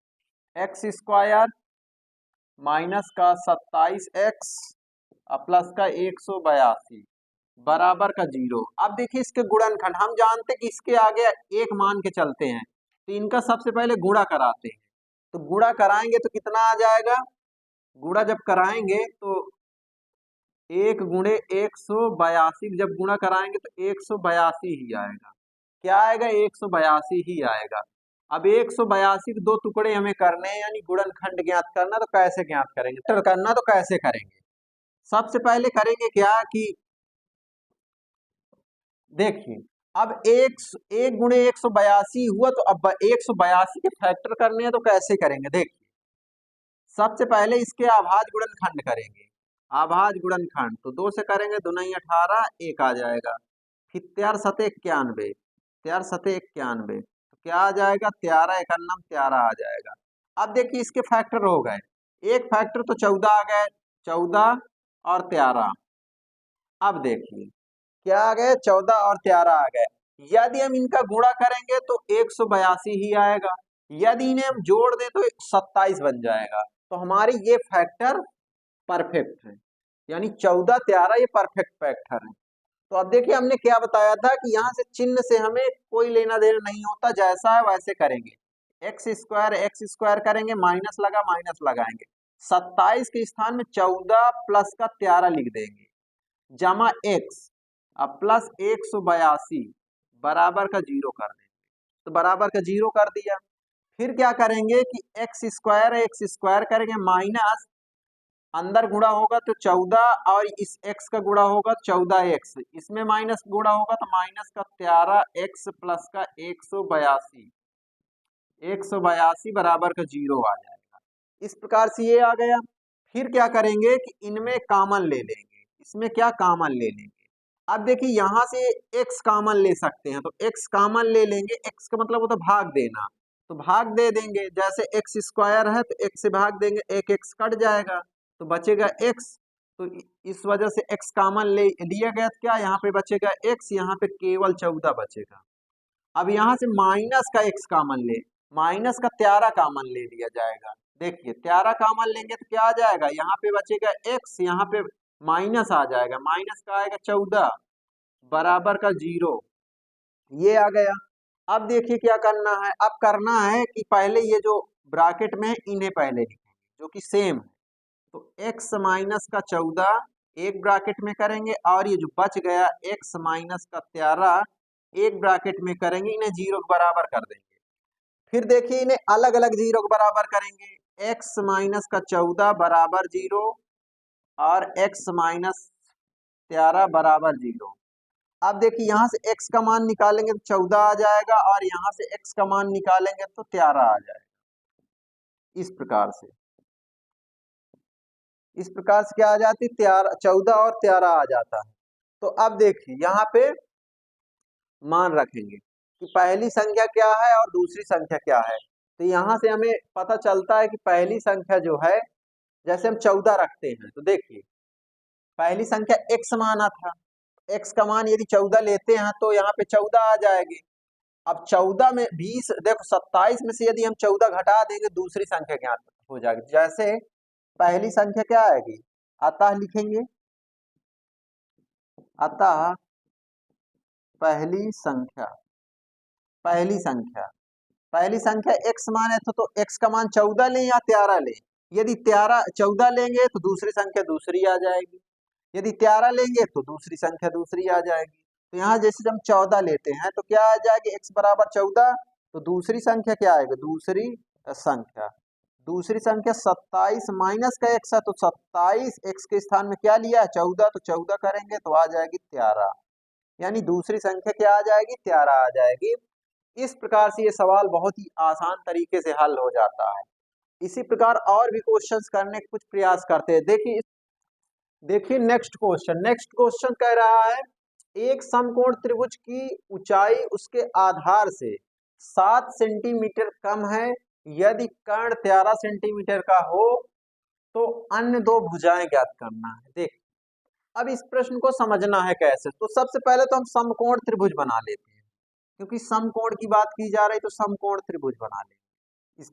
एक्स स्क्वायर माइनस का 27x प्लस का 182 बराबर का 0। अब देखिए इसके गुणनखंड, हम जानते हैं कि इसके आगे एक मान के चलते हैं तो इनका सबसे पहले गुणा कराते हैं, तो गुणा कराएंगे तो कितना आ जाएगा, गुणा जब कराएंगे तो 1 × 182 जब गुणा कराएंगे तो 182 ही आएगा, क्या आएगा 182 ही आएगा। अब 182 के दो टुकड़े हमें करने हैं, यानी गुणनखंड ज्ञात करना, तो कैसे ज्ञात करेंगे, करना तो कैसे करेंगे, सबसे पहले करेंगे क्या कि देखिए, अब एक गुणे 182 हुआ तो अब 182 के फैक्टर करने हैं तो कैसे करेंगे, देखिए सबसे पहले इसके अभाज्य गुणनखंड करेंगे, अभाज्य गुणनखंड तो 2 से करेंगे, 2 नहीं 18, 1 आ जाएगा, फिर 13 सते 91, 13 सते 91 तो क्या आ जाएगा, 13 एकान्नम 13 आ जाएगा। अब देखिए इसके फैक्टर हो गए, एक फैक्टर तो 14 आ गए, 14 और 13। अब देखिए क्या आ गए, 14 और 13 आ गए, यदि हम इनका गुणा करेंगे तो 182 ही आएगा, यदि इन्हें हम जोड़ दें तो 27 बन जाएगा, तो हमारे ये फैक्टर परफेक्ट है, यानी 14 13 ये परफेक्ट फैक्टर है। तो अब देखिए हमने क्या बताया था कि यहाँ से चिन्ह से हमें कोई लेना देना नहीं होता, जैसा है वैसे करेंगे, एक्स स्क्वायर करेंगे, माइनस लगा माइनस लगाएंगे, 27 के स्थान में 14 प्लस का 13 लिख देंगे, जमा एक्स अब प्लस 182 बराबर का 0 कर देंगे, तो बराबर का 0 कर दिया। फिर क्या करेंगे कि एक्स स्क्वायर करेंगे, माइनस अंदर गुणा होगा तो 14 और इस x का गुणा होगा 14x, इसमें माइनस गुणा होगा तो माइनस का 13x प्लस का 182 बराबर का 0 आ जाएगा। इस प्रकार से ये आ गया। फिर क्या करेंगे कि इनमें कॉमन ले लेंगे, इसमें क्या कॉमन ले लेंगे, अब देखिए यहां से x कॉमन ले सकते हैं, तो x कॉमन ले लेंगे, x का मतलब होता है भाग देना, तो भाग दे देंगे, जैसे एक्स स्क्वायर है तो x से भाग देंगे, एक x कट जाएगा तो बचेगा x, तो इस वजह से x कॉमन ले लिया गया, तो क्या यहाँ पे बचेगा x, यहाँ पे केवल 14 बचेगा। अब यहाँ से माइनस का x कॉमन ले, माइनस का 13 कॉमन ले लिया जाएगा, देखिए 13 कॉमन लेंगे तो क्या आ जाएगा, यहाँ पे बचेगा x, यहाँ पे माइनस आ जाएगा, माइनस का आएगा 14 बराबर का 0, ये आ गया। अब देखिए क्या करना है, अब करना है कि पहले ये जो ब्रैकेट में है इन्हें पहले लिखेंगे जो कि सेम है, तो x माइनस का 14 एक ब्रैकेट में करेंगे, और ये जो बच गया x माइनस का 13 एक ब्रैकेट में करेंगे, इन्हें 0 के बराबर कर देंगे। फिर देखिए इन्हें अलग अलग 0 के बराबर करेंगे, x माइनस का 14 बराबर 0 और x माइनस 13 बराबर 0। अब देखिए यहां से x का मान निकालेंगे तो 14 आ जाएगा, और यहां से x का मान निकालेंगे तो 13 आ जाएगा। इस प्रकार से क्या आ जाती है, 14 और 13 आ जाता है। तो अब देखिए यहाँ पे मान रखेंगे कि पहली संख्या क्या है और दूसरी संख्या क्या है, तो यहाँ से हमें पता चलता है कि पहली संख्या जो है, जैसे हम 14 रखते हैं तो देखिए पहली संख्या x माना था, x का मान यदि 14 लेते हैं तो यहाँ पे 14 आ जाएगी। अब 14 में 20 देखो 27 में से यदि हम 14 घटा देंगे दूसरी संख्या ज्ञात हो जाएगी, जैसे पहली संख्या क्या आएगी, अतः लिखेंगे, अतः पहली संख्या, पहली संख्या, पहली संख्या x मान है तो x का मान 14 लें या 13 लें। यदि 14 लेंगे तो दूसरी संख्या दूसरी आ जाएगी, यदि 13 लेंगे तो दूसरी संख्या दूसरी आ जाएगी। तो यहाँ जैसे हम 14 लेते हैं तो क्या आ जाएगी, x बराबर 14, तो दूसरी संख्या क्या आएगी, दूसरी संख्या 27 माइनस का x है, तो 27 x के स्थान में क्या लिया है, 14, तो 14 करेंगे तो आ जाएगी 13, यानी दूसरी संख्या क्या आ जाएगी, 13 आ जाएगी। इस प्रकार से ये सवाल बहुत ही आसान तरीके से हल हो जाता है। इसी प्रकार और भी क्वेश्चंस करने के कुछ प्रयास करते हैं। देखिए नेक्स्ट क्वेश्चन कह रहा है, एक समकोण त्रिभुज की ऊंचाई उसके आधार से 7 सेंटीमीटर कम है, यदि कर्ण 13 सेंटीमीटर का हो तो अन्य दो भुजाएं ज्ञात करना है। देख, अब इस प्रश्न को समझना है कैसे, तो सबसे पहले तो हम समकोण त्रिभुज बना लेते हैं, क्योंकि समकोण की बात की जा रही तो समकोण त्रिभुज बना लेंगे। इस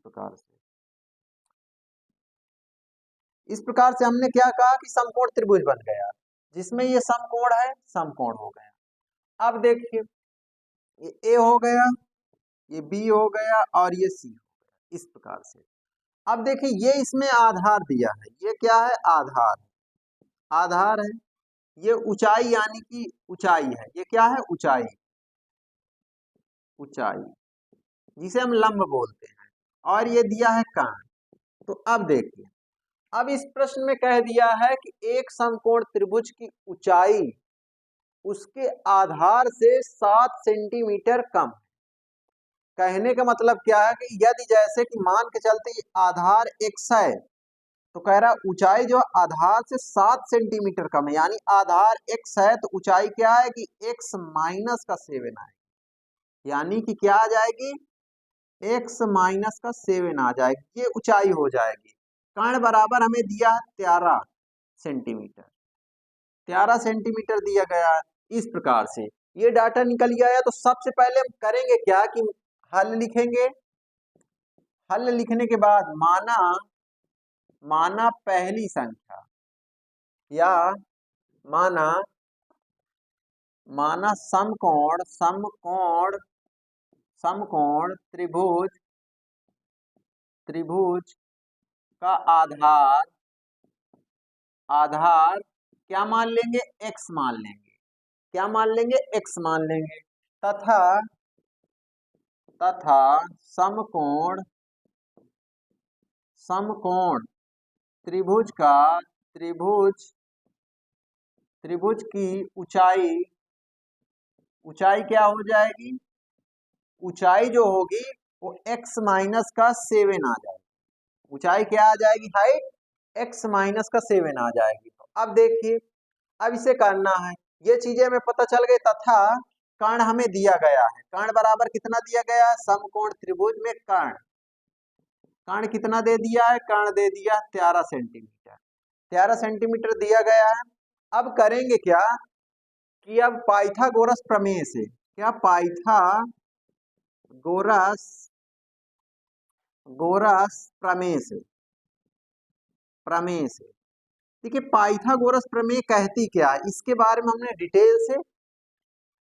प्रकार से हमने क्या कहा कि समकोण त्रिभुज बन गया, जिसमें ये समकोण है, समकोण हो गया। अब देखिए, ये ए हो गया, ये बी हो गया और ये सी हो गया, इस प्रकार से। अब देखिए ये इसमें आधार दिया है, ये क्या है, आधार है। ये ऊंचाई यानी कि ऊंचाई है, ये क्या है, ऊंचाई, जिसे हम लंब बोलते हैं, और ये दिया है कर्ण। तो अब देखिए, अब इस प्रश्न में कह दिया है कि एक समकोण त्रिभुज की ऊंचाई उसके आधार से 7 सेंटीमीटर कम। कहने का मतलब क्या है कि यदि जैसे कि मान के चलते ये आधार x है, तो कह रहा है ऊंचाई जो आधार से 7 सेंटीमीटर कम है, यानी आधार x है तो ऊंचाई क्या है कि x माइनस का 7 आएगी, यानी कि क्या आ जाएगी, x माइनस का 7 आ जाएगी, ये ऊंचाई हो जाएगी। कर्ण बराबर हमें दिया है 13 सेंटीमीटर, 13 सेंटीमीटर दिया गया है। इस प्रकार से ये डाटा निकल गया है। तो सबसे पहले हम करेंगे क्या कि हल लिखेंगे, हल लिखने के बाद माना पहली संख्या या माना समकोण त्रिभुज का आधार क्या मान लेंगे, x मान लेंगे, क्या मान लेंगे, x मान लेंगे, तथा समकोण त्रिभुज की ऊंचाई क्या हो जाएगी, ऊंचाई जो होगी वो x माइनस का 7 आ जाएगी, ऊंचाई क्या आ जाएगी, हाइट x माइनस का 7 आ जाएगी। तो अब देखिए, अब इसे करना है, ये चीजें हमें पता चल गई। तथा कर्ण हमें दिया गया है, कर्ण बराबर कितना दिया गया है, समकोण त्रिभुज में कर्ण कितना दे दिया है, कर्ण दे दिया 13 सेंटीमीटर, 13 सेंटीमीटर दिया गया है। अब करेंगे क्या कि अब पाइथागोरस प्रमेय से, क्या पाइथागोरस प्रमेय से देखिए, पाइथागोरस प्रमेय कहती क्या है, इसके बारे में हमने डिटेल से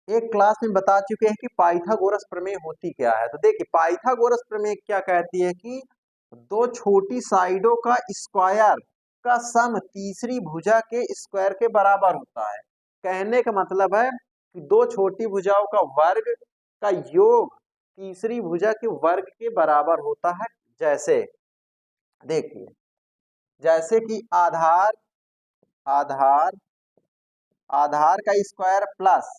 एक क्लास में बता चुके हैं कि पाइथागोरस प्रमेय होती क्या है। तो देखिए, पाइथागोरस प्रमेय क्या कहती है कि दो छोटी साइडों का स्क्वायर का सम तीसरी भुजा के स्क्वायर के बराबर होता है। कहने का मतलब है कि दो छोटी भुजाओं का वर्ग का योग तीसरी भुजा के वर्ग के बराबर होता है। जैसे देखिए, जैसे कि आधार का स्क्वायर प्लस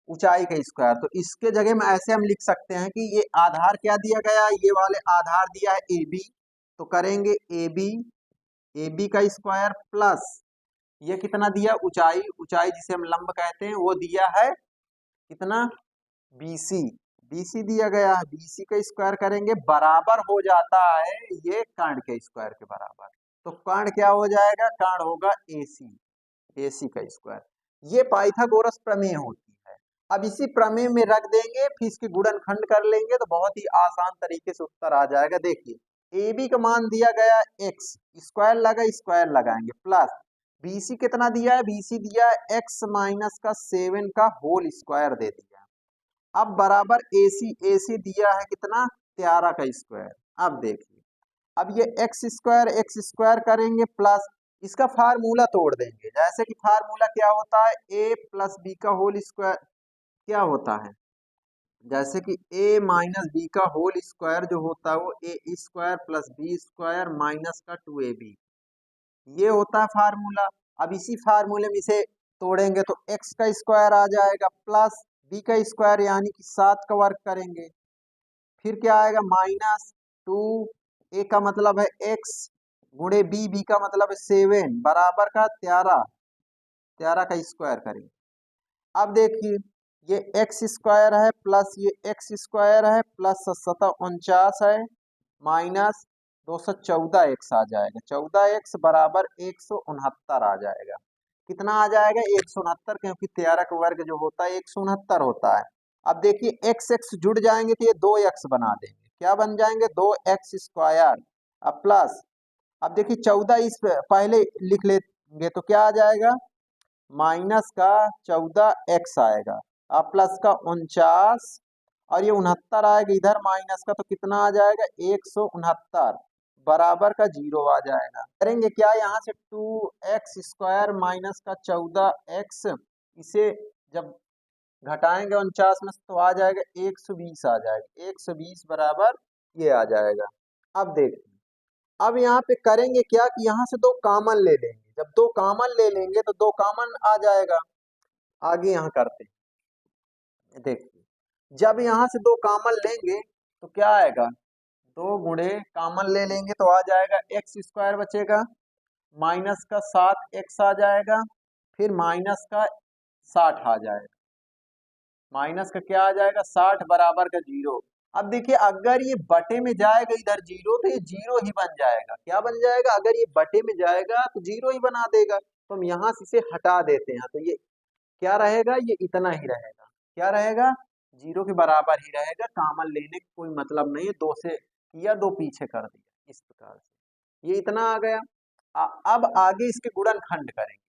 ऊंचाई का स्क्वायर, तो इसके जगह में ऐसे हम लिख सकते हैं कि ये आधार क्या दिया गया है, ये वाले आधार दिया है ए बी, तो करेंगे ए बी का स्क्वायर प्लस ये कितना दिया, ऊंचाई जिसे हम लंब कहते हैं, वो दिया है कितना, BC दिया गया है, BC का स्क्वायर करेंगे, बराबर हो जाता है ये कर्ण के स्क्वायर के बराबर। तो कर्ण क्या हो जाएगा, कर्ण होगा AC का स्क्वायर। ये पाइथागोरस प्रमेय होती है। अब इसी प्रमेय में रख देंगे, फिर इसकी गुणनखंड कर लेंगे तो बहुत ही आसान तरीके से उत्तर आ जाएगा। देखिए, ए बी का मान दिया गया एक्स, स्क्वायर लगा स्क्वायर लगाएंगे, प्लस बी सी कितना दिया है, बी सी दिया है एक्स माइनस का 7 का होल स्क्वायर दे दिया। अब बराबर ए सी दिया है कितना, 13 का स्क्वायर। अब देखिए, अब ये एक्स स्क्वायर करेंगे प्लस इसका फार्मूला तोड़ देंगे, जैसे कि फार्मूला क्या होता है, ए प्लस बी का होल स्क्वायर क्या होता है, जैसे कि a माइनस बी का होल स्क्वायर जो होता है वो a square plus b square minus का 2ab, ये होता है फार्मूला। अब इसी फार्मूले में इसे तोड़ेंगे तो x का स्क्वायर आ जाएगा प्लस b का स्क्वायर यानी कि 7 का वर्ग करेंगे, फिर क्या आएगा माइनस 2, a का मतलब है x गुणे b का मतलब है 7 बराबर का 13 का स्क्वायर करेंगे। अब देखिए ये एक्स स्क्वायर है प्लस ये एक्स स्क्वायर है प्लस 749 है माइनस 214 एक्स आ जाएगा, 14 एक्स बराबर 169 आ जाएगा। कितना आ जाएगा 169, क्योंकि 13 का वर्ग जो होता है 169 होता है। अब देखिए एक्स एक्स जुड़ जाएंगे तो ये 2x बना देंगे, क्या बन जाएंगे 2x स्क्वायर। अब प्लस, अब देखिए 14 इस पहले लिख लेंगे तो क्या आ जाएगा माइनस का 14 एक्स आएगा, अब प्लस का 49 और ये 69 आएगा इधर माइनस का, तो कितना आ जाएगा 169 बराबर का 0 आ जाएगा। करेंगे क्या यहाँ से 2x स्क्वायर माइनस का 14x, इसे जब घटाएंगे 49 में तो आ जाएगा 120 आ जाएगा, 120 बराबर ये आ जाएगा। अब देखिए, अब यहाँ पे करेंगे क्या कि यहाँ से 2 कॉमन ले लेंगे, जब 2 कॉमन ले लेंगे तो 2 कॉमन आ जाएगा। आगे यहाँ करते हैं, देखिए जब यहाँ से 2 कॉमन लेंगे तो क्या आएगा, 2 गुणे कॉमन ले लेंगे तो आ जाएगा एक्स स्क्वायर बचेगा माइनस का 7x आ जाएगा, फिर माइनस का 60 आ जाएगा, माइनस का क्या आ जाएगा 60 बराबर का 0। अब देखिए अगर ये बटे में जाएगा इधर 0 तो ये 0 ही बन जाएगा, क्या बन जाएगा, अगर ये बटे में जाएगा तो 0 ही बना देगा, तो हम यहाँ से इसे हटा देते हैं तो ये क्या रहेगा, ये इतना ही रहेगा, क्या रहेगा 0 के बराबर ही रहेगा, कॉमन लेने का कोई मतलब नहीं है, 2 से किया 2 पीछे कर दिया, इस प्रकार से ये इतना आ गया। अब आगे इसके गुणनखंड करेंगे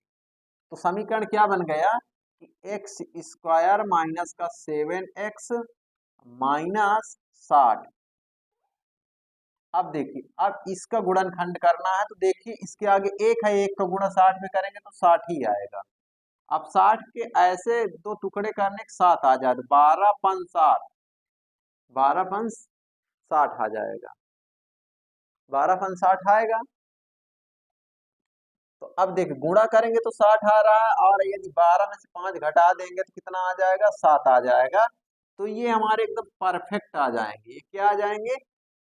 तो समीकरण क्या बन गया कि एक्स स्क्वायर माइनस का 7x माइनस 60। अब देखिए अब इसका गुणनखंड करना है तो देखिए इसके आगे एक है, एक का गुणा 60 में करेंगे तो 60 ही आएगा। अब 60 के ऐसे 2 टुकड़े करने के 7 आ जाए तो 12 पन 60, 12 पन 60 आ जाएगा, 12 पन 60 आएगा। तो अब देखिए गुणा करेंगे तो 60 आ रहा है, और यदि 12 में से 5 घटा देंगे तो कितना आ जाएगा 7 आ जाएगा। तो ये हमारे एकदम परफेक्ट आ जाएंगे, ये क्या आ जाएंगे,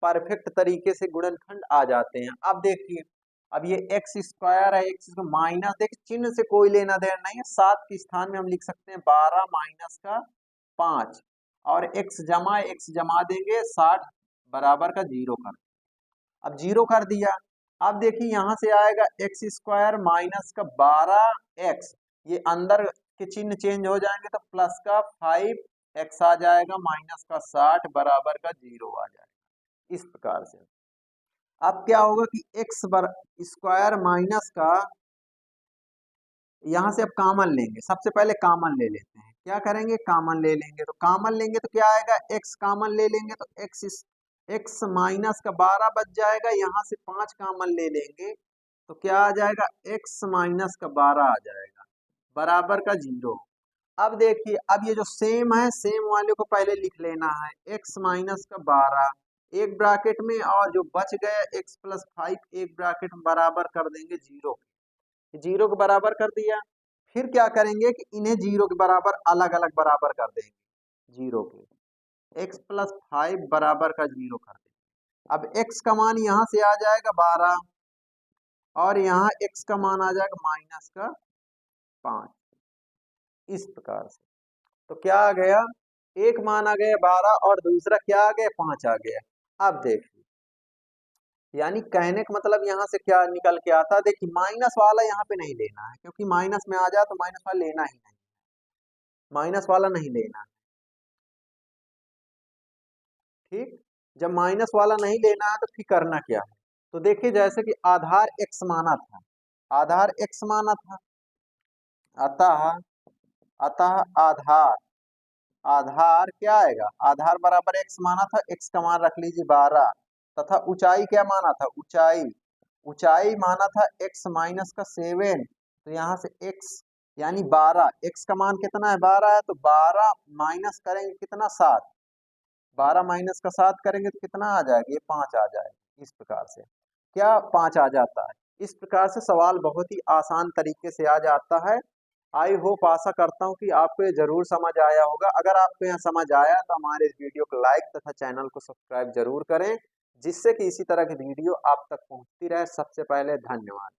परफेक्ट तरीके से गुणनखंड आ जाते हैं। अब देखिए अब ये एक्स स्क्वायर है, एक्स माइनस, देखिए चिन्ह से कोई लेना देना नहीं है, 7 के स्थान में हम लिख सकते हैं 12 माइनस का 5 और एक्स जमा देंगे 60 बराबर का 0 कर, अब 0 कर दिया। अब देखिए यहाँ से आएगा एक्स स्क्वायर माइनस का 12x, ये अंदर के चिन्ह चेंज हो जाएंगे तो प्लस का 5x आ जाएगा माइनस का 60 बराबर का 0 आ जाएगा, इस प्रकार से। अब क्या होगा कि एक्स स्क्वायर माइनस का, यहाँ से अब कॉमन लेंगे, सबसे पहले कॉमन ले लेते हैं, क्या करेंगे कॉमन ले लेंगे, तो कॉमन लेंगे तो क्या आएगा एक्स कॉमन ले लेंगे तो एक्स माइनस का 12 बच जाएगा, यहाँ से 5 कॉमन ले लेंगे तो क्या आ जाएगा एक्स माइनस का 12 आ जाएगा बराबर का 0। अब देखिए अब ये जो सेम है सेम वाले को पहले लिख लेना है, एक्स माइनस का 12 एक ब्रैकेट में और जो बच गया एक्स प्लस 5 एक ब्रैकेट में बराबर कर देंगे 0, 0 के बराबर कर दिया। फिर क्या करेंगे कि इन्हें 0 के बराबर अलग अलग बराबर कर देंगे, 0 के x प्लस 5 बराबर का 0 कर देंगे। अब x का मान यहाँ से आ जाएगा 12 और यहाँ x का मान आ जाएगा माइनस का 5, इस प्रकार से। तो क्या आ गया, एक मान आ गया 12 और दूसरा क्या आ गया 5 आ गया। अब देखिए यानी कहने का मतलब यहाँ से क्या निकल के आता है, देखिए माइनस वाला यहाँ पे नहीं लेना है, क्योंकि माइनस में आ जाए तो माइनस वाला लेना ही नहीं, माइनस वाला नहीं लेना है, ठीक। जब माइनस वाला नहीं लेना है तो फिर करना क्या है। तो देखिए जैसे कि आधार x माना था, आधार x माना था, अतः अतः आधार, आधार क्या आएगा, आधार बराबर x माना था, x का मान रख लीजिए 12, तथा ऊंचाई क्या माना था, ऊंचाई, ऊंचाई माना था x माइनस का 7, तो यहाँ से x यानी 12, x का मान कितना है 12 है, तो 12 माइनस करेंगे कितना 7, 12 माइनस का 7 करेंगे तो कितना आ जाएगा, ये 5 आ जाएगा। इस प्रकार से क्या 5 आ जाता है। इस प्रकार से सवाल बहुत ही आसान तरीके से आ जाता है। आई होप, आशा करता हूँ कि आपको ये जरूर समझ आया होगा। अगर आपको यहाँ समझ आया तो हमारे इस वीडियो को लाइक तथा चैनल को सब्सक्राइब जरूर करें, जिससे कि इसी तरह की वीडियो आप तक पहुंचती रहे। सबसे पहले धन्यवाद।